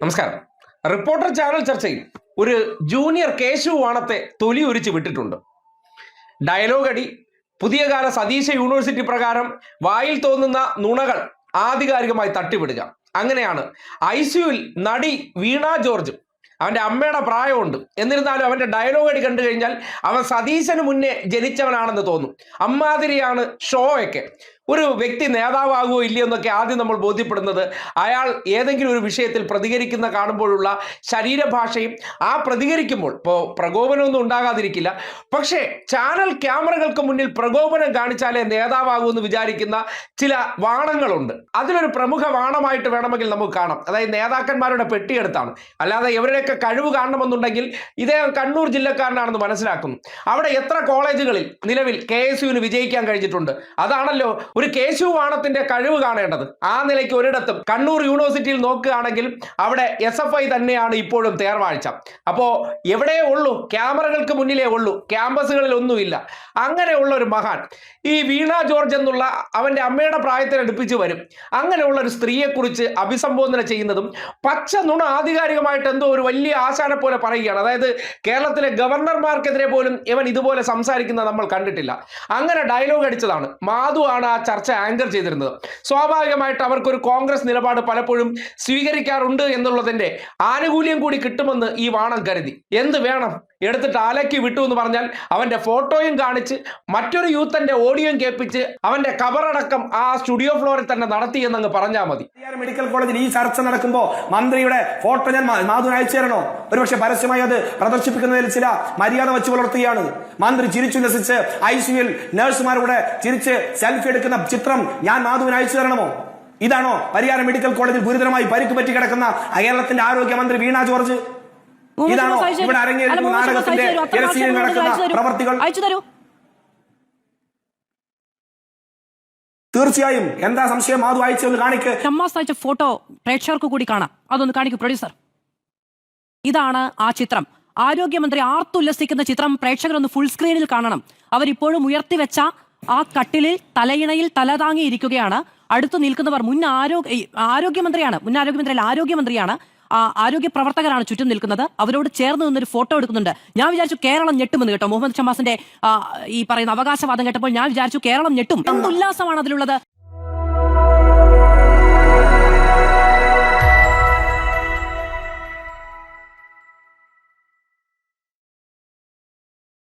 നമസ്കാരം. Reporter channel ചർച്ചയിൽ ഒരു ജൂനിയർ കേശു വാണത്തെ തൊലി ഉരിച്ച് വിട്ടിട്ടുണ്ട്. ഡയലോഗ് അടി, പുതിയ കാല സതീശ യൂണിവേഴ്സിറ്റി പ്രകാരം വായിൽ തോന്നുന്ന നുണകൾ ആധികാരികമായി തട്ടിവിടുക. അങ്ങനെയാണ് ICUവിൽ നടി വീണ ജോർജ്, അവൻ്റെ അമ്മയുടെ പ്രായമുണ്ട്, എന്നിരുന്നാലും അവൻ്റെ ഡയലോഗ് അടി കണ്ടു കഴിഞ്ഞാൽ അവൻ സതീശന് മുന്നേ ജനിച്ചവനാണെന്ന് തോന്നും. അമ്മാതിരിയാണ് ഷോ ഒക്കെ. ഒരു വ്യക്തി നേതാവാകുമോ ഇല്ലയോ എന്നൊക്കെ ആദ്യം നമ്മൾ ബോധ്യപ്പെടുന്നത് അയാൾ ഏതെങ്കിലും ഒരു വിഷയത്തിൽ പ്രതികരിക്കുന്ന കാണുമ്പോഴുള്ള ശരീരഭാഷയും, ആ പ്രതികരിക്കുമ്പോൾ ഇപ്പോൾ പ്രകോപനമൊന്നും ഉണ്ടാകാതിരിക്കില്ല, പക്ഷേ ചാനൽ ക്യാമറകൾക്ക് മുന്നിൽ പ്രകോപനം കാണിച്ചാലേ നേതാവാകൂ എന്ന് വിചാരിക്കുന്ന ചില വാണങ്ങളുണ്ട്. അതിലൊരു പ്രമുഖ വാണമായിട്ട് വേണമെങ്കിൽ നമുക്ക് കാണാം. അതായത് നേതാക്കന്മാരുടെ പെട്ടിയെടുത്താണ്. അല്ലാതെ ഇവരുടെയൊക്കെ കഴിവ് കാണണമെന്നുണ്ടെങ്കിൽ ഇദ്ദേഹം കണ്ണൂർ ജില്ലക്കാരനാണെന്ന് മനസ്സിലാക്കുന്നു. അവിടെ എത്ര കോളേജുകളിൽ നിലവിൽ KSUവിന് വിജയിക്കാൻ കഴിഞ്ഞിട്ടുണ്ട്. അതാണല്ലോ ഒരു കേശു വാണത്തിന്റെ കഴിവ് കാണേണ്ടത്. ആ നിലയ്ക്ക് ഒരിടത്തും കണ്ണൂർ യൂണിവേഴ്സിറ്റിയിൽ നോക്കുകയാണെങ്കിൽ അവിടെ SFI തന്നെയാണ് ഇപ്പോഴും തേർവാഴ്ച. അപ്പോൾ എവിടെയേ ഉള്ളൂ, ക്യാമറകൾക്ക് മുന്നിലേ ഉള്ളൂ, ക്യാമ്പസുകളിൽ ഒന്നുമില്ല. അങ്ങനെയുള്ള ഒരു മഹാൻ ഈ വീണ ജോർജ് എന്നുള്ള അവൻ്റെ അമ്മയുടെ പ്രായത്തിന് അടുപ്പിച്ച് വരും. അങ്ങനെയുള്ള ഒരു സ്ത്രീയെക്കുറിച്ച് അഭിസംബോധന ചെയ്യുന്നതും പച്ച നുണ ആധികാരികമായിട്ട് എന്തോ ഒരു വലിയ ആശാനെ പോലെ പറയുകയാണ്. അതായത് കേരളത്തിലെ ഗവർണർമാർക്കെതിരെ പോലും ഇവൻ ഇതുപോലെ സംസാരിക്കുന്നത് നമ്മൾ കണ്ടിട്ടില്ല. അങ്ങനെ ഡയലോഗ് അടിച്ചതാണ്. മാധു ആണ് ആ ചർച്ച ആങ്കർ ചെയ്തിരുന്നത്. സ്വാഭാവികമായിട്ട് അവർക്കൊരു കോൺഗ്രസ് നിലപാട് പലപ്പോഴും സ്വീകരിക്കാറുണ്ട് എന്നുള്ളതിന്റെ ആനുകൂല്യം കൂടി കിട്ടുമെന്ന് ഈ വാണം കരുതി. എന്ത് വേണം, എടുത്തിട്ട് അലക്കി വിട്ടു എന്ന് പറഞ്ഞാൽ അവന്റെ ഫോട്ടോയും കാണിച്ച് മറ്റൊരു യൂത്തന്റെ ഓഡിയോയും കേൾപ്പിച്ച് അവന്റെ കബറടക്കം ആ സ്റ്റുഡിയോ ഫ്ലോറിൽ തന്നെ നടത്തി എന്നങ്ങ് പറഞ്ഞാൽ മതി. മെഡിക്കൽ കോളേജിൽ ഈ ചർച്ച നടക്കുമ്പോൾ മന്ത്രിയുടെ ഫോട്ടോ ഞാൻ മാധുവിന് അയച്ചു തരണോ? ഒരുപക്ഷെ പരസ്യമായി അത് പ്രദർശിപ്പിക്കുന്നതിൽ ചില മര്യാദ വെച്ച് പുലർത്തുകയാണ്. മന്ത്രി ചിരിച്ചുല്ലസിച്ച് ICUവിൽ നഴ്സുമാരുടെ ചിരിച്ച് സെൽഫി എടുക്കുന്ന ചിത്രം ഞാൻ മാധുവിന് അയച്ചു തരണമോ? ഇതാണോ പരിയാരം മെഡിക്കൽ കോളേജിൽ ഗുരുതരമായി പരിക്ക് പറ്റി കിടക്കുന്ന കേരളത്തിന്റെ ആരോഗ്യമന്ത്രി വീണ ജോർജ്? ഇതാണോ ഇവിടെ അരങ്ങേറുന്ന നാടകത്തിന്റെ നടക്കുന്ന പ്രവർത്തികൾ? തീർച്ചയായും. എന്താ സംശയം? മാധു അയച്ചൊന്ന് കാണിക്ക്. ഷമ്മാസ് അയച്ച ഫോട്ടോ പ്രേക്ഷകർക്ക് കൂടി കാണാം. അതൊന്ന് കാണിക്കൂ പ്രൊഡ്യൂസർ. ഇതാണ് ആ ചിത്രം. ആരോഗ്യമന്ത്രി ആർത്തുല്ലസിക്കുന്ന ചിത്രം പ്രേക്ഷകരൊന്ന് ഫുൾ സ്ക്രീനിൽ കാണണം. അവരിപ്പോഴും ഉയർത്തിവെച്ച ആ കട്ടിലിൽ തലയിണയിൽ തല താങ്ങിയിരിക്കുകയാണ്. അടുത്തു നിൽക്കുന്നവർ മുൻ ആരോഗ്യമന്ത്രിയാണ്. ആരോഗ്യ പ്രവർത്തകരാണ് ചുറ്റും നിൽക്കുന്നത്. അവരോട് ചേർന്ന് നിന്നൊരു ഫോട്ടോ എടുക്കുന്നുണ്ട്. ഞാൻ വിചാരിച്ചു കേരളം ഞെട്ടുമെന്ന് കേട്ടോ. മുഹമ്മദ് ഷമ്മാസിന്റെ ഈ പറയുന്ന അവകാശവാദം കേട്ടപ്പോൾ ഞാൻ വിചാരിച്ചു കേരളം ഞെട്ടും. എന്ത് ഉല്ലാസമാണ് അതിലുള്ളത്.